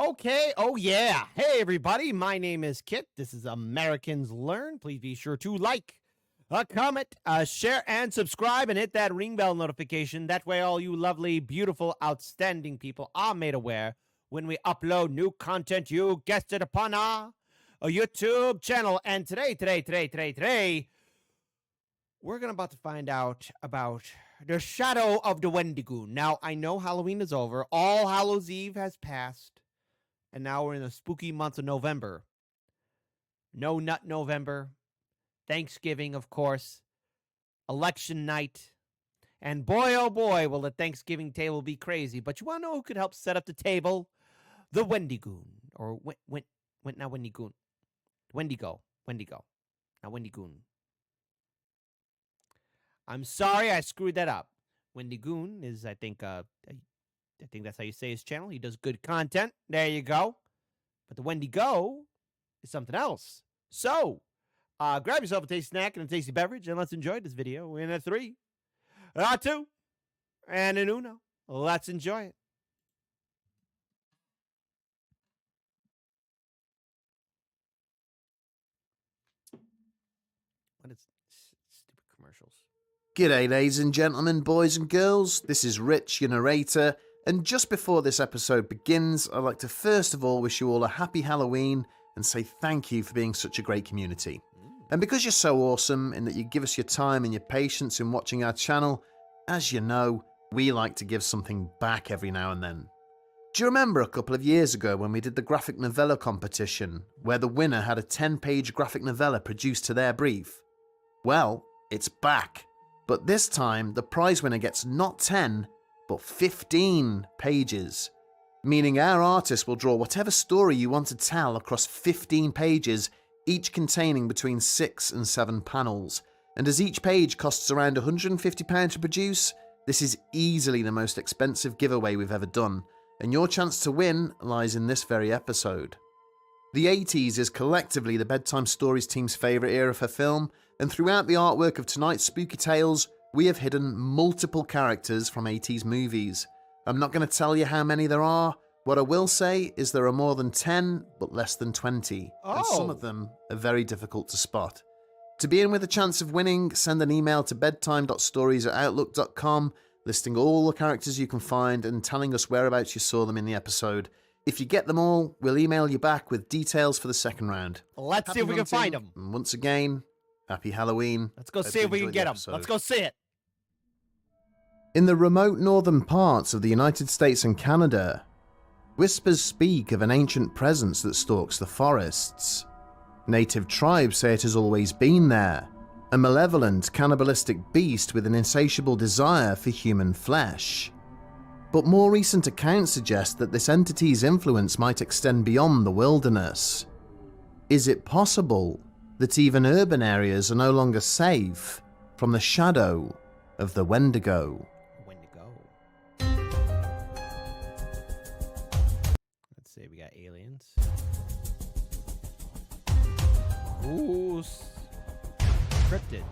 Okay, oh yeah. Hey everybody, my name is Kit. This is Americans Learn. Please be sure to like, comment, share, and subscribe, and hit that ring bell notification. That way all you lovely, beautiful, outstanding people are made aware when we upload new content. You guessed it, upon our YouTube channel. And today, we're about to find out about the shadow of the Wendigo. Now, I know Halloween is over. All Hallows Eve has passed. And now we're in the spooky month of November. No Nut November. Thanksgiving, of course. Election night. And boy, oh boy, will the Thanksgiving table be crazy. But you want to know who could help set up the table? The Wendigoon. Or not Wendigoon. Wendigo. Not Wendigoon. I'm sorry, I screwed that up. Wendigoon is, I think that's how you say his channel. He does good content. There you go. But the Wendigo is something else. So, grab yourself a tasty snack and a tasty beverage, and let's enjoy this video in a 3, a 2, and an uno. Let's enjoy it. What is stupid commercials? G'day ladies and gentlemen, boys and girls, this is Rich, your narrator, and just before this episode begins, I'd like to first of all wish you all a happy Halloween and say thank you for being such a great community. And because you're so awesome in that you give us your time and your patience in watching our channel, as you know, we like to give something back every now and then. Do you remember a couple of years ago when we did the graphic novella competition, where the winner had a 10-page graphic novella produced to their brief? Well, it's back. But this time, the prize winner gets not 10, but 15 pages. Meaning our artist will draw whatever story you want to tell across 15 pages, each containing between 6 and 7 panels. And as each page costs around £150 to produce, this is easily the most expensive giveaway we've ever done. And your chance to win lies in this very episode. The 80s is collectively the Bedtime Stories team's favourite era for film, and throughout the artwork of tonight's spooky tales, we have hidden multiple characters from 80s movies. I'm not going to tell you how many there are. What I will say is there are more than 10, but less than 20, and some of them are very difficult to spot. To be in with a chance of winning, send an email to bedtime.stories@outlook.com, listing all the characters you can find and telling us whereabouts you saw them in the episode. If you get them all, we'll email you back with details for the second round. Let's see if we can find them. And once again, happy Halloween. Let's go see if we can get them. Let's go see it. In the remote northern parts of the United States and Canada, whispers speak of an ancient presence that stalks the forests. Native tribes say it has always been there, a malevolent, cannibalistic beast with an insatiable desire for human flesh. But more recent accounts suggest that this entity's influence might extend beyond the wilderness. Is it possible that even urban areas are no longer safe from the shadow of the Wendigo? Let's see, we got aliens. Ooh, cryptids.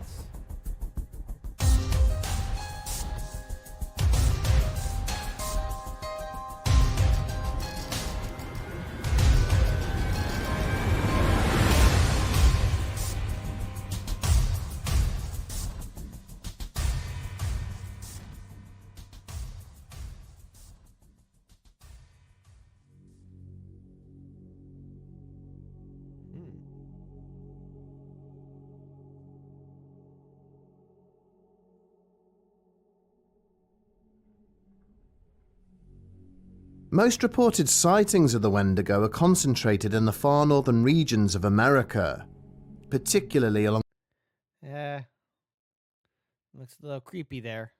Most reported sightings of the Wendigo are concentrated in the far northern regions of America, particularly along... Looks a little creepy there.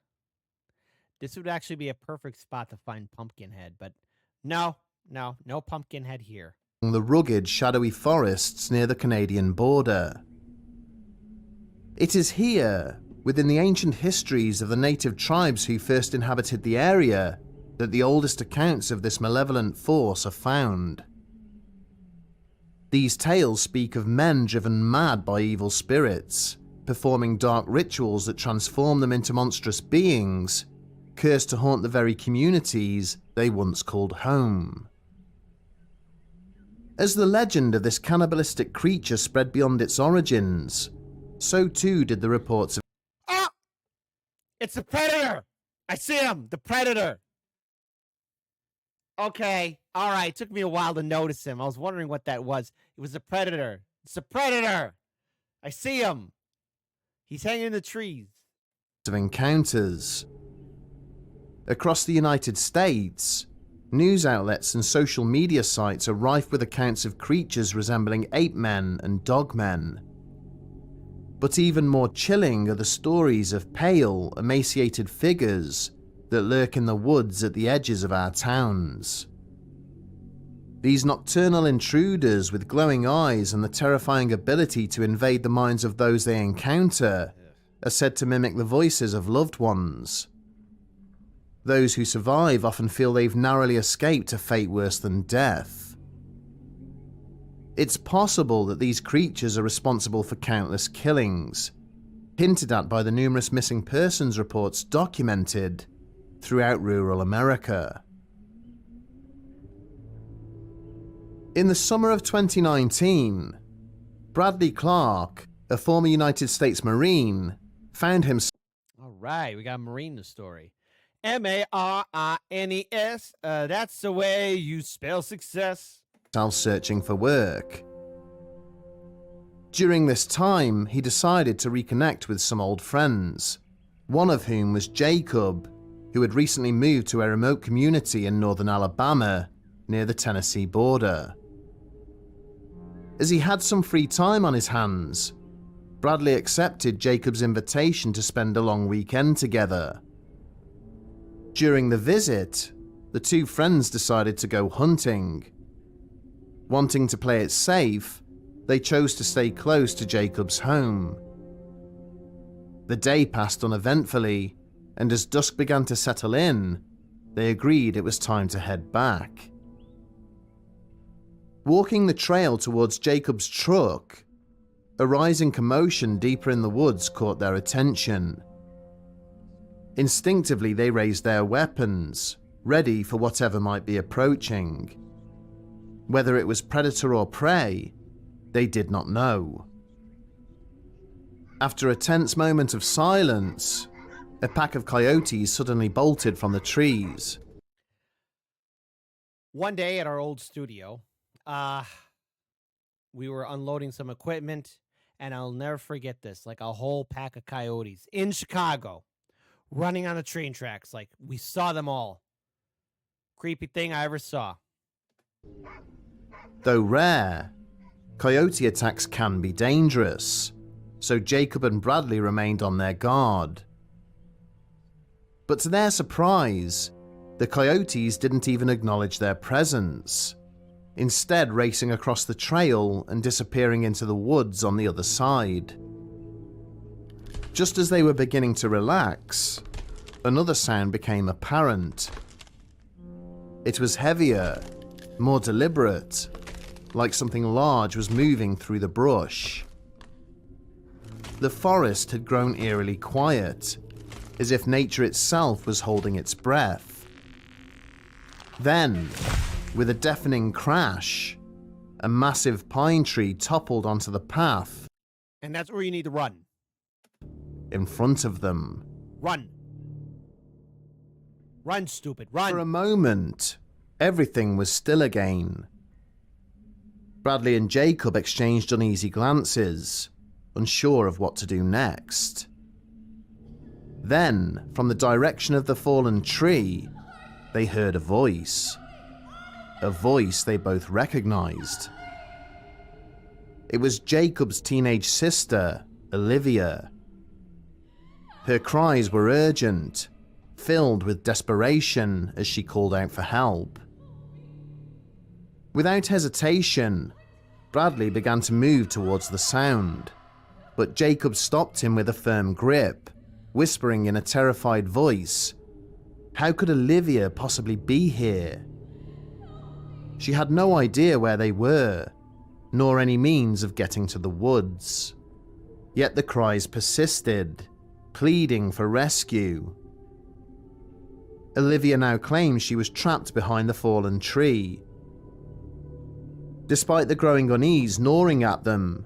This would actually be a perfect spot to find Pumpkinhead, but no Pumpkinhead here. The rugged, shadowy forests near the Canadian border. It is here, within the ancient histories of the native tribes who first inhabited the area, that the oldest accounts of this malevolent force are found. These tales speak of men driven mad by evil spirits, performing dark rituals that transform them into monstrous beings, cursed to haunt the very communities they once called home. As the legend of this cannibalistic creature spread beyond its origins, so too did the reports of... Oh! It's the predator! I see him! The predator! Okay, alright. It took me a while to notice him. I was wondering what that was. It was the predator. It's the predator! I see him! He's hanging in the trees. ...of encounters. Across the United States, news outlets and social media sites are rife with accounts of creatures resembling ape men and dog men. But even more chilling are the stories of pale, emaciated figures that lurk in the woods at the edges of our towns. These nocturnal intruders with glowing eyes and the terrifying ability to invade the minds of those they encounter are said to mimic the voices of loved ones. Those who survive often feel they've narrowly escaped a fate worse than death. It's possible that these creatures are responsible for countless killings, hinted at by the numerous missing persons reports documented throughout rural America. In the summer of 2019, Bradley Clark, a former United States Marine, found himself... All right, we got a Marine in the story. M-A-R-I-N-E-S. That's the way you spell success. ...searching for work. During this time, he decided to reconnect with some old friends, one of whom was Jacob, who had recently moved to a remote community in northern Alabama, near the Tennessee border. As he had some free time on his hands, Bradley accepted Jacob's invitation to spend a long weekend together. During the visit, the two friends decided to go hunting. Wanting to play it safe, they chose to stay close to Jacob's home. The day passed uneventfully, and as dusk began to settle in, they agreed it was time to head back. Walking the trail towards Jacob's truck, a rising commotion deeper in the woods caught their attention. Instinctively, they raised their weapons, ready for whatever might be approaching. Whether it was predator or prey, they did not know. After a tense moment of silence, a pack of coyotes suddenly bolted from the trees. One day at our old studio, we were unloading some equipment, and I'll never forget this, like a whole pack of coyotes in Chicago running on the train tracks. Like, we saw them all. Creepy thing I ever saw. Though rare, coyote attacks can be dangerous, so Jacob and Bradley remained on their guard. But to their surprise, the coyotes didn't even acknowledge their presence, instead racing across the trail and disappearing into the woods on the other side. Just as they were beginning to relax, another sound became apparent. It was heavier, more deliberate, like something large was moving through the brush. The forest had grown eerily quiet, as if nature itself was holding its breath. Then, with a deafening crash, a massive pine tree toppled onto the path. And that's where you need to run. In front of them. Run. Run, stupid, run. For a moment, everything was still again. Bradley and Jacob exchanged uneasy glances, unsure of what to do next. Then, from the direction of the fallen tree, they heard a voice. A voice they both recognized. It was Jacob's teenage sister, Olivia. Her cries were urgent, filled with desperation as she called out for help. Without hesitation, Bradley began to move towards the sound, but Jacob stopped him with a firm grip, whispering in a terrified voice, "How could Olivia possibly be here?" She had no idea where they were, nor any means of getting to the woods. Yet the cries persisted, pleading for rescue. Olivia now claims she was trapped behind the fallen tree. Despite the growing unease gnawing at them,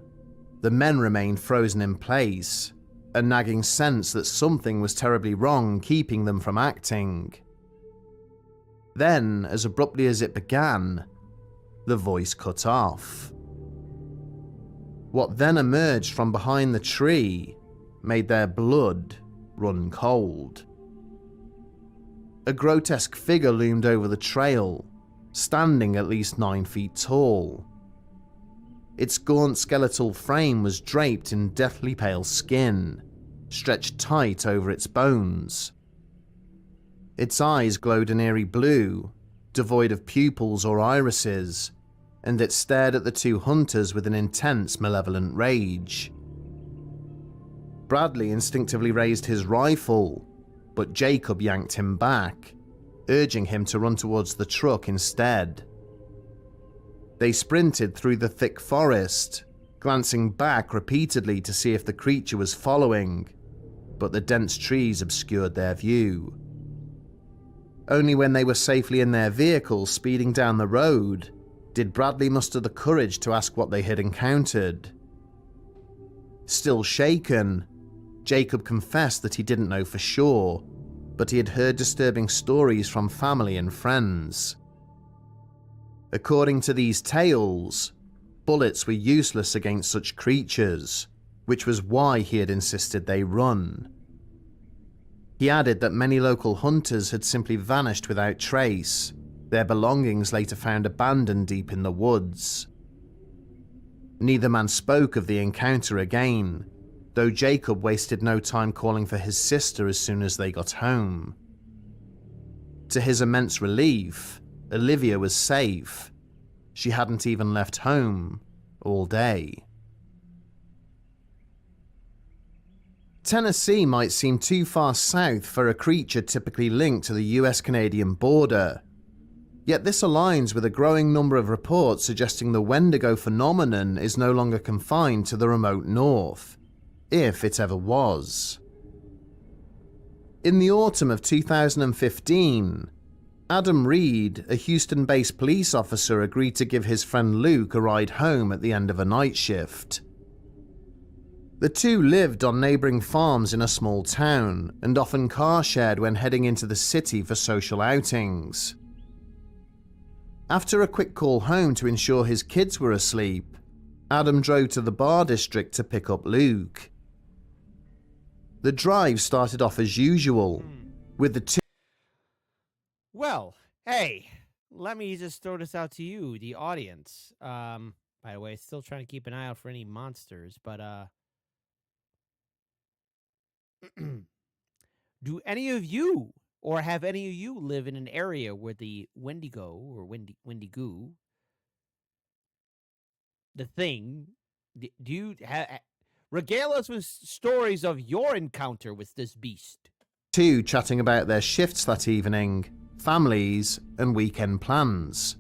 the men remained frozen in place, a nagging sense that something was terribly wrong keeping them from acting. Then, as abruptly as it began, the voice cut off. What then emerged from behind the tree made their blood run cold. A grotesque figure loomed over the trail, standing at least 9 feet tall. Its gaunt skeletal frame was draped in deathly pale skin, stretched tight over its bones. Its eyes glowed an eerie blue, devoid of pupils or irises, and it stared at the two hunters with an intense, malevolent rage. Bradley instinctively raised his rifle, but Jacob yanked him back, urging him to run towards the truck instead. They sprinted through the thick forest, glancing back repeatedly to see if the creature was following, but the dense trees obscured their view. Only when they were safely in their vehicle speeding down the road did Bradley muster the courage to ask what they had encountered. Still shaken, Jacob confessed that he didn't know for sure, but he had heard disturbing stories from family and friends. According to these tales, bullets were useless against such creatures, which was why he had insisted they run. He added that many local hunters had simply vanished without trace, their belongings later found abandoned deep in the woods. Neither man spoke of the encounter again, though Jacob wasted no time calling for his sister as soon as they got home. To his immense relief, Olivia was safe. She hadn't even left home all day. Tennessee might seem too far south for a creature typically linked to the US-Canadian border, yet this aligns with a growing number of reports suggesting the Wendigo phenomenon is no longer confined to the remote north, if it ever was. In the autumn of 2015, Adam Reed, a Houston-based police officer, agreed to give his friend Luke a ride home at the end of a night shift. The two lived on neighboring farms in a small town and often car-shared when heading into the city for social outings. After a quick call home to ensure his kids were asleep, Adam drove to the bar district to pick up Luke. The drive started off as usual, with the two... Well, hey, let me just throw this out to you, the audience. By the way, still trying to keep an eye out for any monsters, but do any of you, or have any of you live in an area where the Wendigo or Wendigo, the thing, do you regale us with stories of your encounter with this beast? Two chatting about their shifts that evening, families, and weekend plans.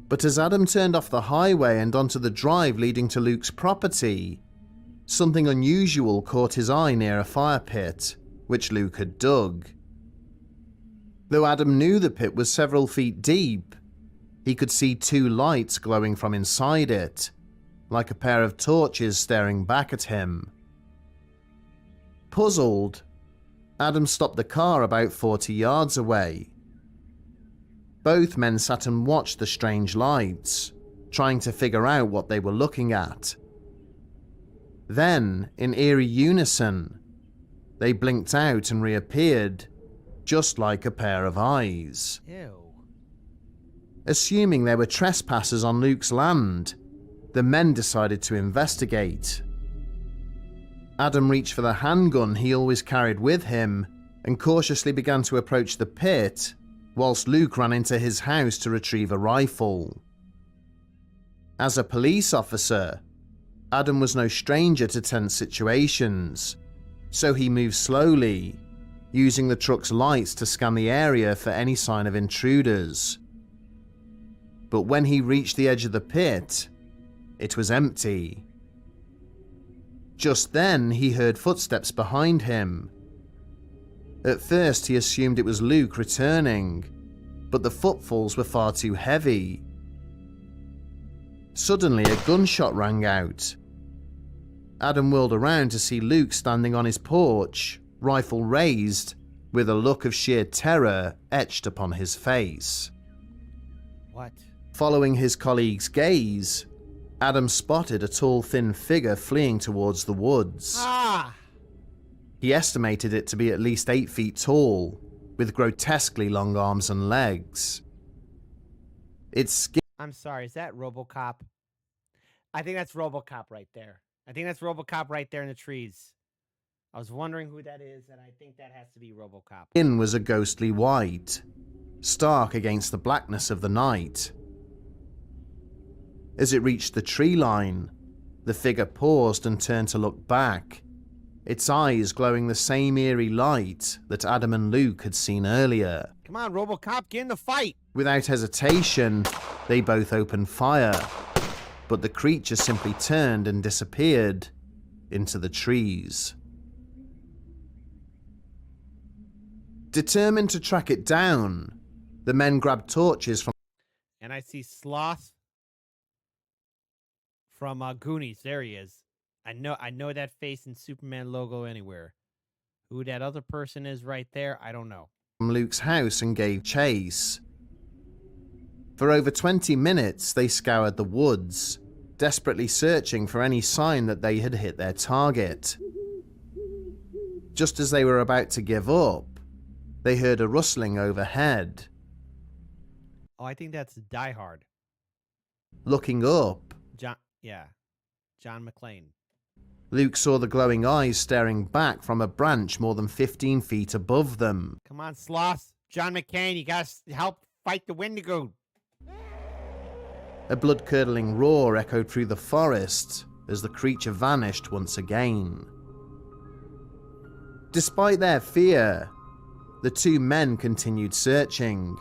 But as Adam turned off the highway and onto the drive leading to Luke's property, something unusual caught his eye near a fire pit, which Luke had dug. Though Adam knew the pit was several feet deep, he could see two lights glowing from inside it, like a pair of torches staring back at him. Puzzled, Adam stopped the car about 40 yards away. Both men sat and watched the strange lights, trying to figure out what they were looking at. Then, in eerie unison, they blinked out and reappeared, just like a pair of eyes. Ew. Assuming they were trespassers on Luke's land, the men decided to investigate. Adam reached for the handgun he always carried with him and cautiously began to approach the pit, whilst Luke ran into his house to retrieve a rifle. As a police officer, Adam was no stranger to tense situations, so he moved slowly, using the truck's lights to scan the area for any sign of intruders. But when he reached the edge of the pit, it was empty. Just then, he heard footsteps behind him. At first, he assumed it was Luke returning, but the footfalls were far too heavy. Suddenly, a gunshot rang out. Adam whirled around to see Luke standing on his porch, rifle raised, with a look of sheer terror etched upon his face. What? Following his colleague's gaze, Adam spotted a tall, thin figure fleeing towards the woods. Ah! He estimated it to be at least 8 feet tall, with grotesquely long arms and legs. Its skin I'm sorry, is that RoboCop? I think that's RoboCop right there. I think that's RoboCop right there in the trees. I was wondering who that is, and I think that has to be RoboCop. was a ghostly white, stark against the blackness of the night. As it reached the tree line, the figure paused and turned to look back, its eyes glowing the same eerie light that Adam and Luke had seen earlier. Come on, RoboCop, get in the fight! Without hesitation, they both opened fire, but the creature simply turned and disappeared into the trees. Determined to track it down, the men grabbed torches from... And I see Sloth from Goonies. There he is. I know that face and Superman logo anywhere. Who that other person is right there, I don't know. From Luke's house and gave chase. For over 20 minutes, they scoured the woods, desperately searching for any sign that they had hit their target. Just as they were about to give up, they heard a rustling overhead. Oh, I think that's Die Hard. Looking up, John McClane. Luke saw the glowing eyes staring back from a branch more than 15 feet above them. Come on, Sloth. John McCain, you gotta help fight the Wendigo. A blood-curdling roar echoed through the forest as the creature vanished once again. Despite their fear, the two men continued searching,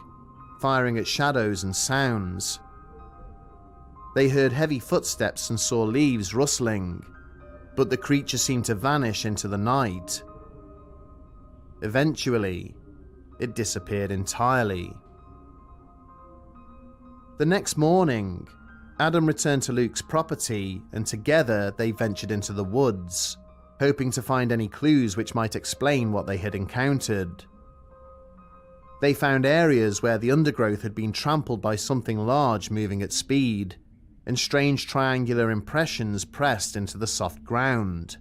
firing at shadows and sounds. They heard heavy footsteps and saw leaves rustling, but the creature seemed to vanish into the night. Eventually, it disappeared entirely. The next morning, Adam returned to Luke's property and together they ventured into the woods, hoping to find any clues which might explain what they had encountered. They found areas where the undergrowth had been trampled by something large moving at speed, and strange triangular impressions pressed into the soft ground.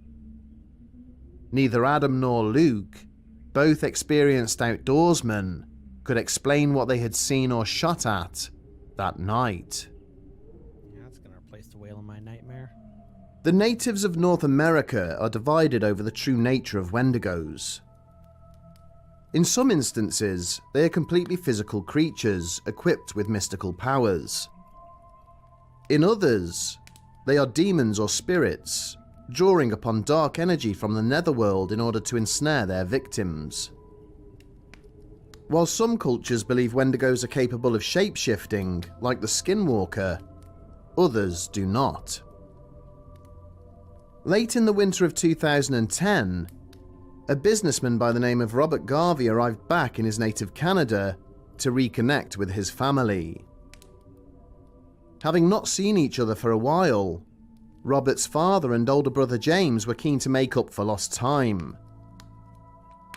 Neither Adam nor Luke, both experienced outdoorsmen, could explain what they had seen or shot at that night. Yeah, that's gonna replace the whale in my nightmare. The natives of North America are divided over the true nature of Wendigos. In some instances, they are completely physical creatures equipped with mystical powers. In others, they are demons or spirits, drawing upon dark energy from the netherworld in order to ensnare their victims. While some cultures believe Wendigos are capable of shape-shifting, like the Skinwalker, others do not. Late in the winter of 2010, a businessman by the name of Robert Garvey arrived back in his native Canada to reconnect with his family. Having not seen each other for a while, Robert's father and older brother James were keen to make up for lost time.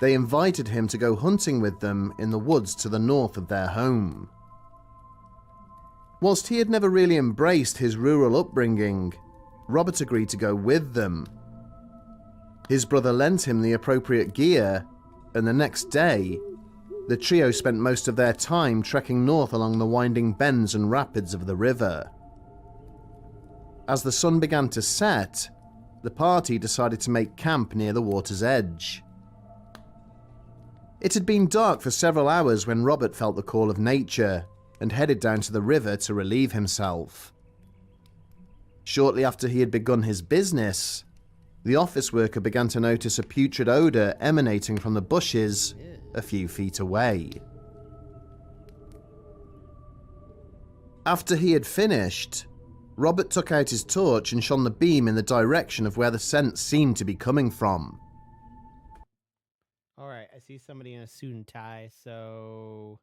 They invited him to go hunting with them in the woods to the north of their home. Whilst he had never really embraced his rural upbringing, Robert agreed to go with them. His brother lent him the appropriate gear, and the next day, the trio spent most of their time trekking north along the winding bends and rapids of the river. As the sun began to set, the party decided to make camp near the water's edge. It had been dark for several hours when Robert felt the call of nature and headed down to the river to relieve himself. Shortly after he had begun his business, the office worker began to notice a putrid odor emanating from the bushes a few feet away. After he had finished, Robert took out his torch and shone the beam in the direction of where the scent seemed to be coming from. Alright, I see somebody in a suit and tie, so...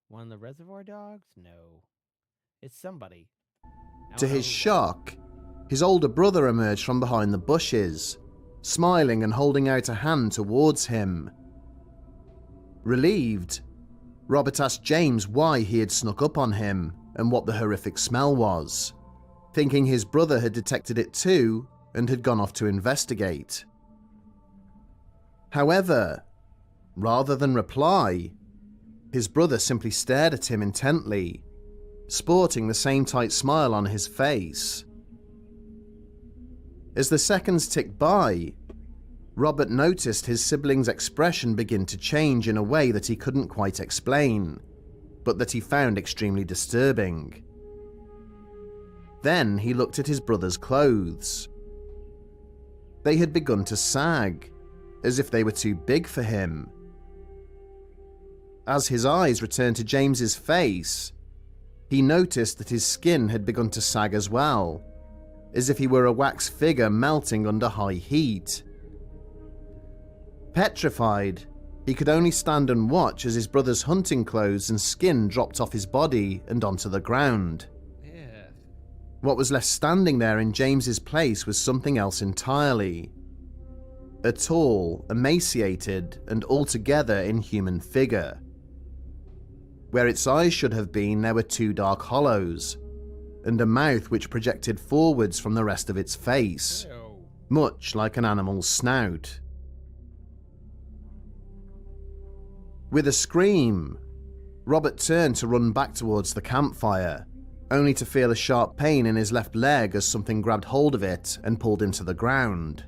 One of the Reservoir Dogs? No. It's somebody. To his shock, his older brother emerged from behind the bushes, smiling and holding out a hand towards him. Relieved, Robert asked James why he had snuck up on him and what the horrific smell was, thinking his brother had detected it too and had gone off to investigate. However, rather than reply, his brother simply stared at him intently, sporting the same tight smile on his face. As the seconds ticked by, Robert noticed his sibling's expression begin to change in a way that he couldn't quite explain, but that he found extremely disturbing. Then he looked at his brother's clothes. They had begun to sag, as if they were too big for him. As his eyes returned to James's face, he noticed that his skin had begun to sag as well, as if he were a wax figure melting under high heat. Petrified, he could only stand and watch as his brother's hunting clothes and skin dropped off his body and onto the ground. Yeah. What was left standing there in James's place was something else entirely. A tall, emaciated, and altogether inhuman figure. Where its eyes should have been, there were two dark hollows, and a mouth which projected forwards from the rest of its face, much like an animal's snout. With a scream, Robert turned to run back towards the campfire, only to feel a sharp pain in his left leg as something grabbed hold of it and pulled him to the ground.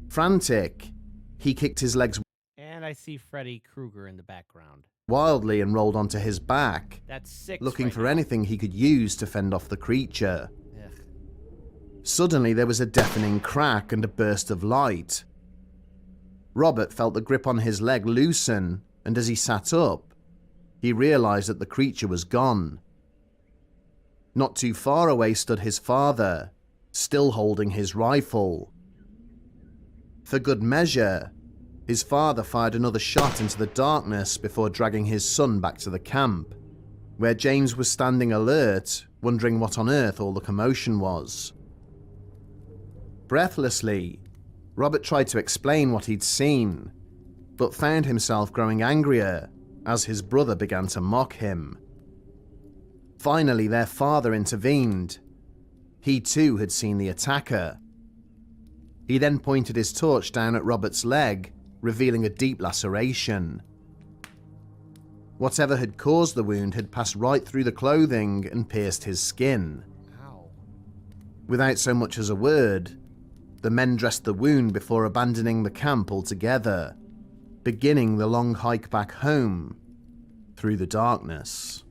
Frantic, he kicked his legs And I see Freddy Krueger in the background. wildly and rolled onto his back, That's 6 looking right for now. anything he could use to fend off the creature. Ugh. Suddenly there was a deafening crack and a burst of light. Robert felt the grip on his leg loosen, and as he sat up, he realized that the creature was gone. Not too far away stood his father, still holding his rifle. For good measure, his father fired another shot into the darkness before dragging his son back to the camp, where James was standing alert, wondering what on earth all the commotion was. Breathlessly, Robert tried to explain what he'd seen, but found himself growing angrier as his brother began to mock him. Finally, their father intervened. He too had seen the attacker. He then pointed his torch down at Robert's leg, revealing a deep laceration. Whatever had caused the wound had passed right through the clothing and pierced his skin. Ow. Without so much as a word, the men dressed the wound before abandoning the camp altogether, beginning the long hike back home through the darkness.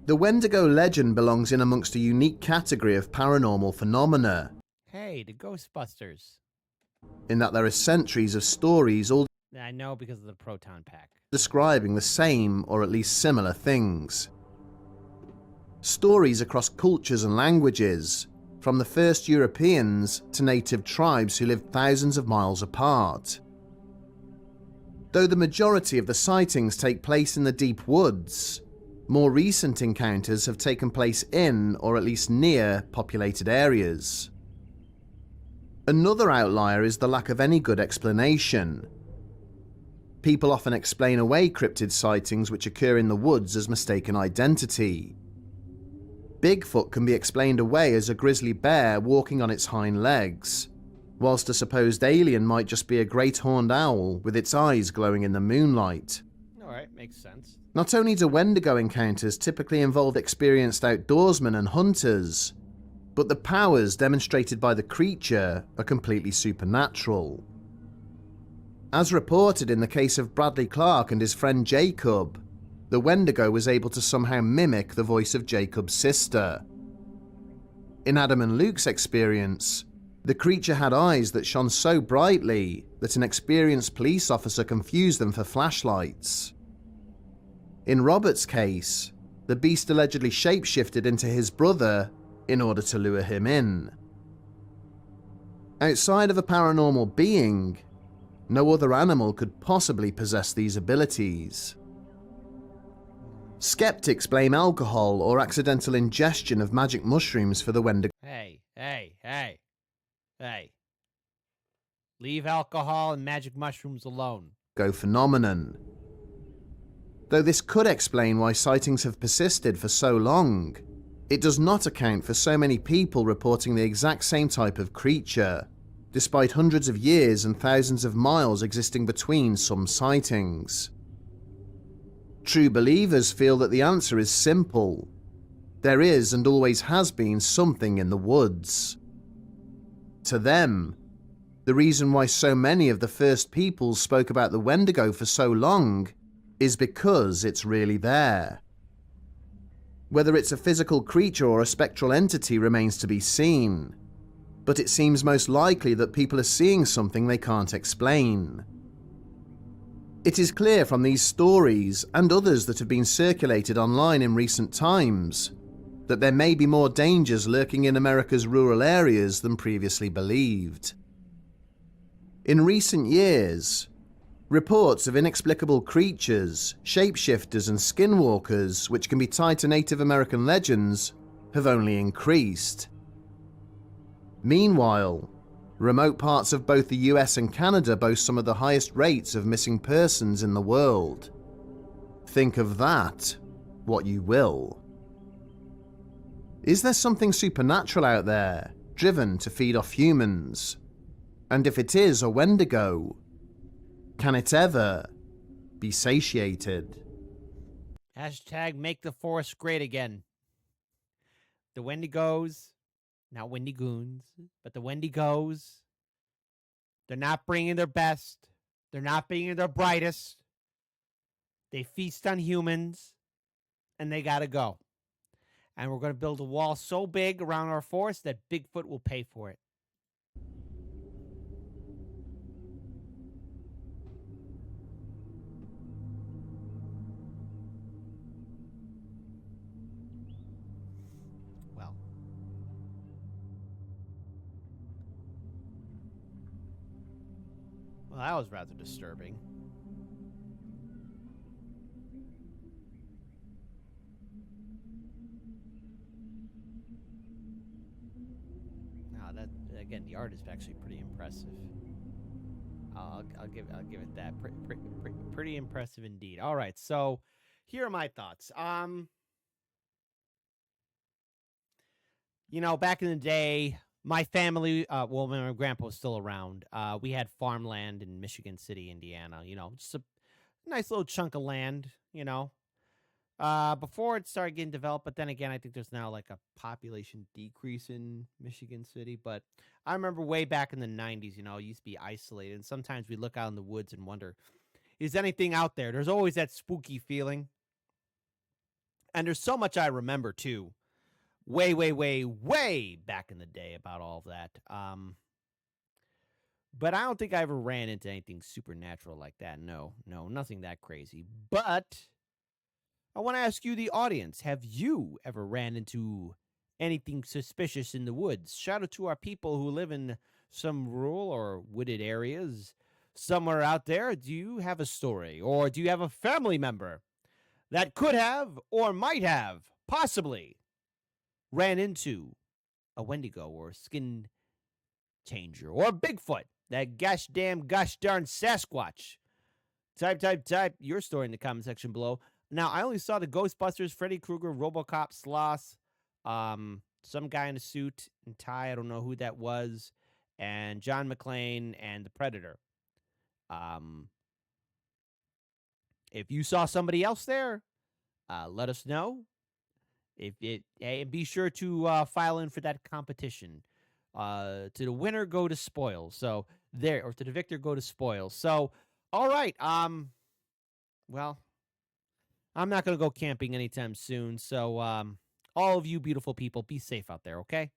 The Wendigo legend belongs in amongst a unique category of paranormal phenomena, Hey, the Ghostbusters. in that there are centuries of stories all I know because of the proton pack. describing the same or at least similar things. Stories across cultures and languages, from the first Europeans to native tribes who lived thousands of miles apart. Though the majority of the sightings take place in the deep woods, more recent encounters have taken place in, or at least near, populated areas. Another outlier is the lack of any good explanation. People often explain away cryptid sightings which occur in the woods as mistaken identity. Bigfoot can be explained away as a grizzly bear walking on its hind legs, whilst a supposed alien might just be a great horned owl with its eyes glowing in the moonlight. Alright, makes sense. Not only do Wendigo encounters typically involve experienced outdoorsmen and hunters, but the powers demonstrated by the creature are completely supernatural. As reported in the case of Bradley Clark and his friend Jacob, the Wendigo was able to somehow mimic the voice of Jacob's sister. In Adam and Luke's experience, the creature had eyes that shone so brightly that an experienced police officer confused them for flashlights. In Robert's case, the beast allegedly shapeshifted into his brother in order to lure him in. Outside of a paranormal being, no other animal could possibly possess these abilities. Skeptics blame alcohol or accidental ingestion of magic mushrooms for the Wendigo Hey. Leave alcohol and magic mushrooms alone. phenomenon. Though this could explain why sightings have persisted for so long, it does not account for so many people reporting the exact same type of creature, despite hundreds of years and thousands of miles existing between some sightings. True believers feel that the answer is simple. There is and always has been something in the woods. To them, the reason why so many of the first peoples spoke about the Wendigo for so long is because it's really there. Whether it's a physical creature or a spectral entity remains to be seen, but it seems most likely that people are seeing something they can't explain. It is clear from these stories and others that have been circulated online in recent times that there may be more dangers lurking in America's rural areas than previously believed. In recent years, reports of inexplicable creatures, shapeshifters and skinwalkers which can be tied to Native American legends have only increased. Meanwhile, remote parts of both the US and Canada boast some of the highest rates of missing persons in the world. Think of that, what you will. Is there something supernatural out there, driven to feed off humans? And if it is a Wendigo, can it ever be satiated? Hashtag make the forest great again. The Wendigos, not Wendigoons, but the Wendigos, they're not bringing their best. They're not bringing their brightest. They feast on humans, and they got to go. And we're going to build a wall so big around our forest that Bigfoot will pay for it. Well, that was rather disturbing. Now that again, the art is actually pretty impressive. I'll give it that. Pretty impressive indeed. All right, so here are my thoughts. Back in the day, my family, when my grandpa was still around, we had farmland in Michigan City, Indiana. Just a nice little chunk of land, before it started getting developed. But then again, I think there's now like a population decrease in Michigan City. But I remember way back in the 90s, it used to be isolated. And sometimes we look out in the woods and wonder, is anything out there? There's always that spooky feeling. And there's so much I remember, too. Way back in the day about all of that. But I don't think I ever ran into anything supernatural like that. No, nothing that crazy. But I want to ask you, the audience, have you ever ran into anything suspicious in the woods? Shout out to our people who live in some rural or wooded areas somewhere out there. Do you have a story, or do you have a family member that could have or might have possibly ran into a Wendigo or a skin changer or a Bigfoot, that gosh darn Sasquatch? Type your story in the comment section below. Now, I only saw the Ghostbusters, Freddy Krueger, RoboCop, Sloth, some guy in a suit and tie, I don't know who that was, and John McClane and the Predator. If you saw somebody else there, let us know. And be sure to file in for that competition. To the winner go to spoils. So there, or to the victor go to spoils. So, all right. Well, I'm not gonna go camping anytime soon. So, all of you beautiful people, be safe out there, okay?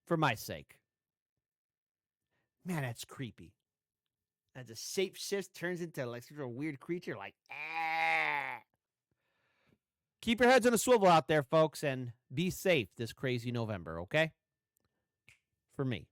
For my sake. Man, that's creepy. As a shapeshift turns into like sort of a weird creature, like ah. Keep your heads on a swivel out there, folks, and be safe this crazy November, okay? For me.